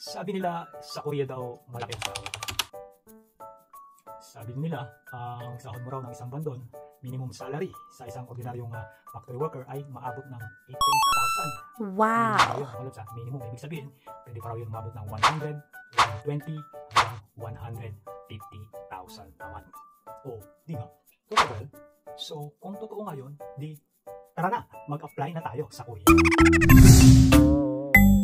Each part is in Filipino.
Sabi nila sa Korea daw malaki ang sahod. Sabi nila ang sahod mo raw ng isang buwan doon, minimum salary sa isang ordinaryong factory worker ay maabot ng 88,000. Wow! Yun, minimum. Ibig sabihin, pwede pa raw yun maabot ng 100, 120, hanggang 150,000 a month. O, di nga. Totoo. So, kung totoo ngayon, di tara na, mag-apply na tayo sa Korea.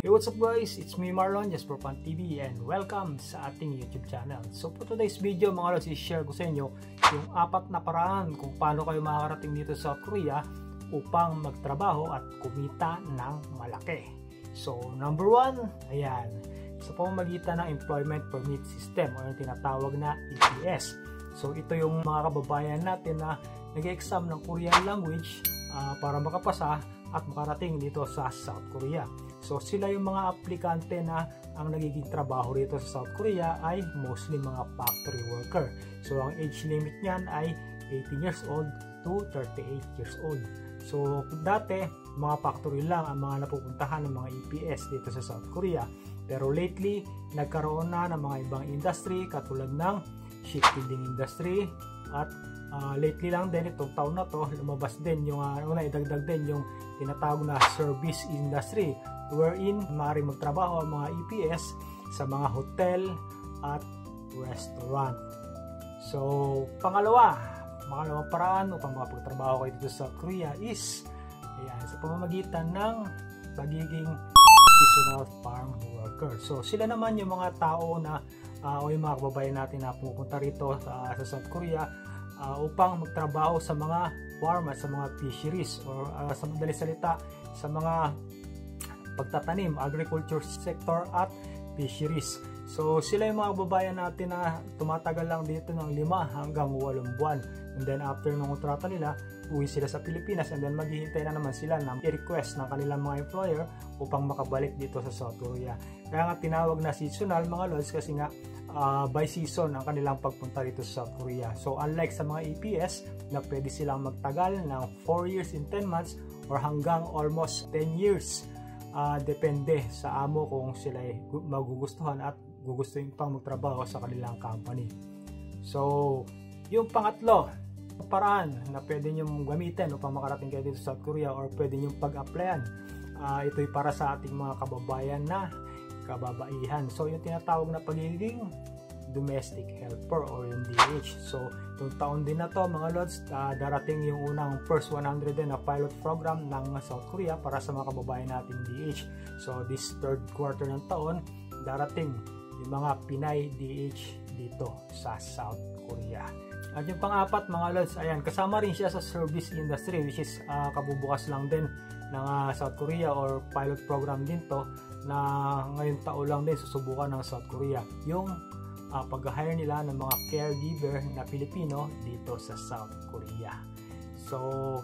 Hey, what's up guys? It's me Marlon, just for Fun TV, and welcome sa ating YouTube channel. So for today's video mga lods, i-share ko sa inyo yung 4 na paraan kung paano kayo makakarating dito sa South Korea upang magtrabaho at kumita ng malaki. So number 1, ayan, sa pamamagitan ng Employment Permit System o yung tinatawag na EPS. So ito yung mga kababayan natin na nag-exam ng Korean language para makapasa at makarating dito sa South Korea. So sila yung mga aplikante na ang nagiging trabaho rito sa South Korea ay mostly mga factory worker. So ang age limit niyan ay 18 years old to 38 years old. So dati mga factory lang ang mga napupuntahan ng mga EPS dito sa South Korea. Pero lately nagkaroon na ng mga ibang industry katulad ng shipbuilding industry at lately lang din itong taon na to lumabas din yung idagdag din yung tinatawag na service industry wherein maaaring magtrabaho ang mga EPS sa mga hotel at restaurant. So pangalawang paraan upang makapagtrabaho kayo dito sa Korea is ayan, sa pamamagitan ng pagiging seasonal farm worker. So sila naman yung mga tao na o yung mga kababayan natin na pupunta rito sa South Korea upang magtrabaho sa mga farm at sa mga fisheries or sa madaling salita sa mga pagtatanim, agriculture sector at fisheries. So sila yung mga kababayan natin na tumatagal lang dito ng 5 hanggang 8 buwan. And then after ng kontrata nila, uwi sila sa Pilipinas and then maghihintay na naman sila ng request ng kanilang mga employer upang makabalik dito sa South Korea. Kaya nga tinawag na seasonal mga lods kasi nga by season ang kanilang pagpunta dito sa South Korea. So unlike sa mga EPS na pwede silang magtagal ng 4 years in 10 months or hanggang almost 10 years. Depende sa amo kung sila magugustuhan at gugustuhin pang magtrabaho sa kanilang company. So yung pangatlo paraan na pwede nyo gamitin upang makarating kayo dito sa South Korea or pwede nyo pag-applyan, ito'y para sa ating mga kababayan na kababaihan. So yung tinatawag na pagiging domestic helper or yung DH. So itong taon din na to mga lods, darating yung unang first 100 din na pilot program ng South Korea para sa mga kababayan natin DH. So this third quarter ng taon, darating yung mga Pinay DH dito sa South Korea. At yung pang-apat mga lods, ayan, kasama rin siya sa service industry which is kabubukas lang din ng South Korea or pilot program din to na ngayon taon lang din susubukan ng South Korea. Yung pag-hire nila ng mga caregiver na Pilipino dito sa South Korea. So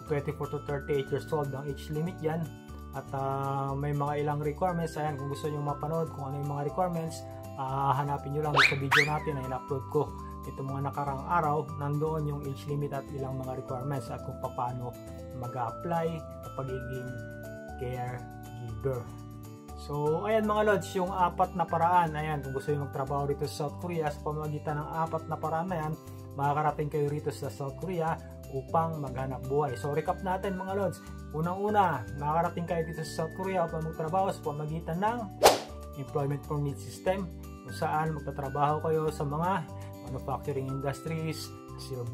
24 to 38 years old ang age limit yan at may mga ilang requirements. Ayan, kung gusto nyo mapanood kung ano yung mga requirements, hanapin nyo lang sa video natin na in-upload ko itong mga nakarang araw. Nandoon yung age limit at ilang mga requirements at kung paano mag-apply sa pagiging caregiver. So ayan mga lods, yung 4 na paraan, ayan, kung gusto nyo magtrabaho dito sa South Korea sa pamamagitan ng 4 na paraan na yan, makakarating kayo rito sa South Korea upang maghanap buhay. So recap natin mga lods, unang-una, makakarating kayo dito sa South Korea upang magtrabaho sa pamamagitan ng Employment Permit System kung saan magtatrabaho kayo sa mga manufacturing industries,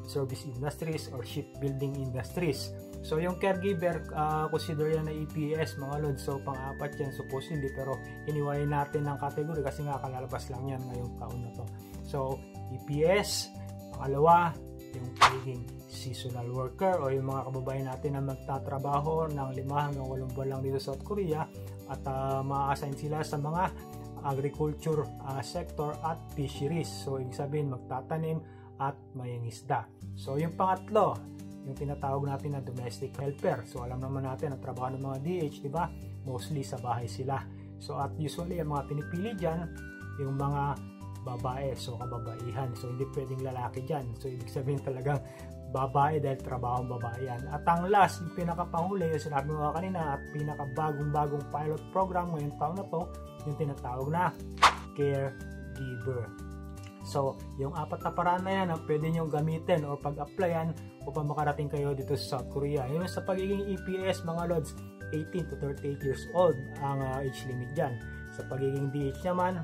service industries, or shipbuilding industries. So yung caregiver, consider yan na EPS mga lods. So pang-apat yan supposedly, pero iniwalay natin ng category kasi nga kalalabas lang yan ngayong taon na to. So EPS, pangalawa, yung pagiging seasonal worker o yung mga kababayan natin na magtatrabaho ng 5 hanggang 8 buwan lang dito sa South Korea at ma-assign sila sa mga agriculture sector at fisheries. So ibig sabihin magtatanim at mayangisda. So yung pangatlo, yung tinatawag natin na domestic helper. So alam naman natin ang trabaho ng mga DH, di ba? Mostly sa bahay sila. So at usually ang mga pinipili diyan yung mga babae, so kababaihan. So hindi pwedeng lalaki diyan. So ibig sabihin talagang babae dahil trabaho ng babae yan. At ang last, yung pinakapanghuli, yung sinabi mo kanina at pinakabagong-bagong pilot program ngayong taon na to, yung tinatawag na caregiver. So, yung 4 na paraan na yan ang pwede nyo gamitin or pag-applyan upang makarating kayo dito sa South Korea. Yung sa pagiging EPS mga lods, 18 to 38 years old ang age limit dyan. Sa pagiging DH naman,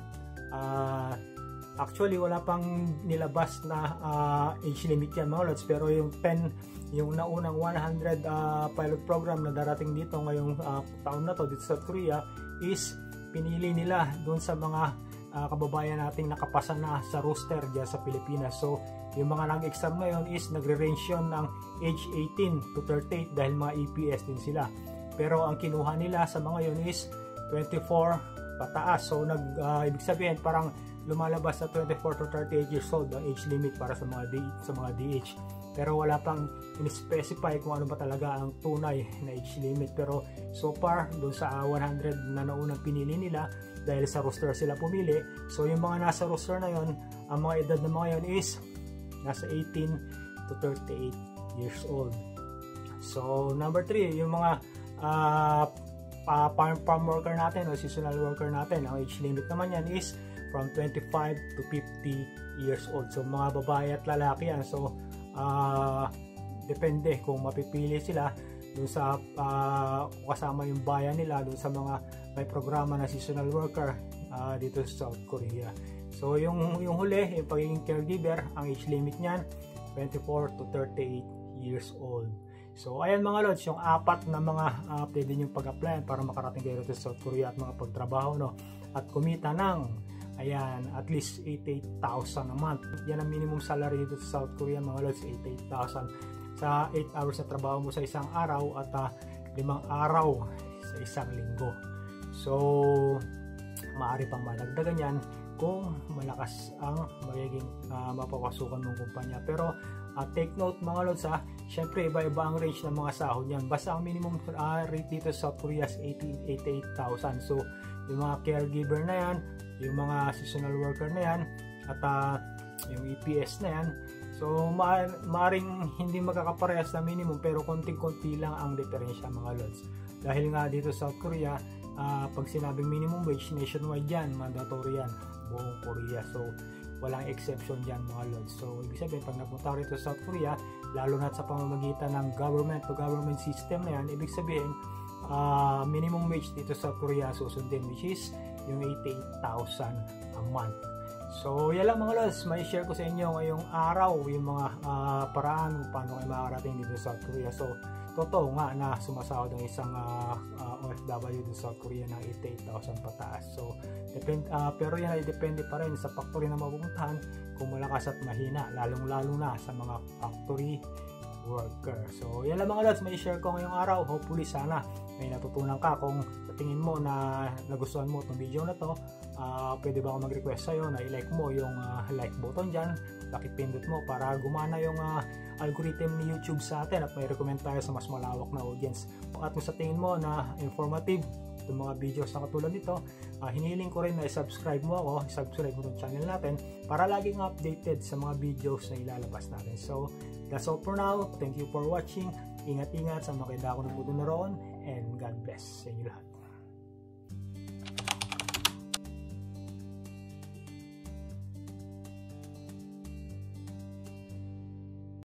actually wala pang nilabas na age limit yan mga lods, pero yung yung naunang 100 pilot program na darating dito ngayong taon na to dito sa South Korea is pinili nila doon sa mga kababayan nating nakapasa na sa roster dyan sa Pilipinas. So yung mga nag-exam ngayon is nagre-range yun ng age 18 to 38 dahil mga EPS din sila, pero ang kinuha nila sa mga yun is 24 pataas. So ibig sabihin parang lumalabas sa 24 to 38 years old ang age limit para sa mga DH, pero wala pang in-specify kung ano ba talaga ang tunay na age limit. Pero so far doon sa 100 na naunang pinili nila, dahil sa roster sila pumili, so yung mga nasa roster na yon, ang mga edad ng mga yon is nasa 18 to 38 years old. So number 3, yung mga farm worker natin o seasonal worker natin, ang age limit naman yan is from 25 to 50 years old. So mga babae at lalaki yan. So depende kung mapipili sila dun sa kasama yung bayan nila dun sa mga may programa na seasonal worker dito sa South Korea. So yung huli, yung pagiging caregiver, ang age limit niyan 24 to 38 years old. So ayan mga lods, yung 4 na mga pwede nyo pag-applyan para makarating kayo dito sa South Korea at mga pagtrabaho, no, at kumita ng ayan, at least 88,000 a month. Yan ang minimum salary dito sa South Korea mga lods, 88,000 sa 8 hours na trabaho mo sa isang araw at 5 araw sa isang linggo. So maaari pang madagdagan yan kung malakas ang magiging mapapasukan mong kumpanya. Pero take note mga lods, syempre iba-iba ang range ng mga sahod yan. Basta ang minimum rate dito sa South Korea is 88,000. So yung mga caregiver na yan, yung mga seasonal worker na yan, at yung EPS na yan, so maaring hindi magkakaparehas na minimum, pero konting-konti lang ang diferensya mga lods. Dahil nga dito sa South Korea, pag sinabing minimum wage, nationwide yan, mandatory yan, buong Korea. So walang exception dyan mga lods. So ibig sabihin, pag napunta rito sa South Korea, lalo na sa pamamagitan ng government to government system na yan, ibig sabihin minimum wage dito sa South Korea susundin, which is yung 88,000 a month. So yan lang mga lods, may share ko sa inyo ngayong araw yung mga paraan kung paano kayo makakarating dito sa South Korea. So totoo nga na sumasahod ang isang OFW dito sa South Korea ng 88,000 pataas. So pero yan ay depende pa rin sa factory na mapupuntahan kung malakas at mahina, lalong-lalo na sa mga factory worker. So yan lang mga lods, may share ko ngayong araw. Hopefully sana may natutunan ka. Kung sa tingin mo na nagustuhan mo itong video na to, pwede ba ako mag-request sa'yo na i-like mo yung like button dyan, pakipindot mo para gumana yung algorithm ni YouTube sa atin at may recommend tayo sa mas malawak na audience. At kung sa tingin mo na informative itong mga videos na katulad nito, hinihiling ko rin na i-subscribe mo ako, i-subscribe mo itong channel natin para laging updated sa mga videos na ilalabas natin. So that's all for now. Thank you for watching. Ingat-ingat sa mga kailangan ko ng puto na roon, and God bless sa inyo lahat.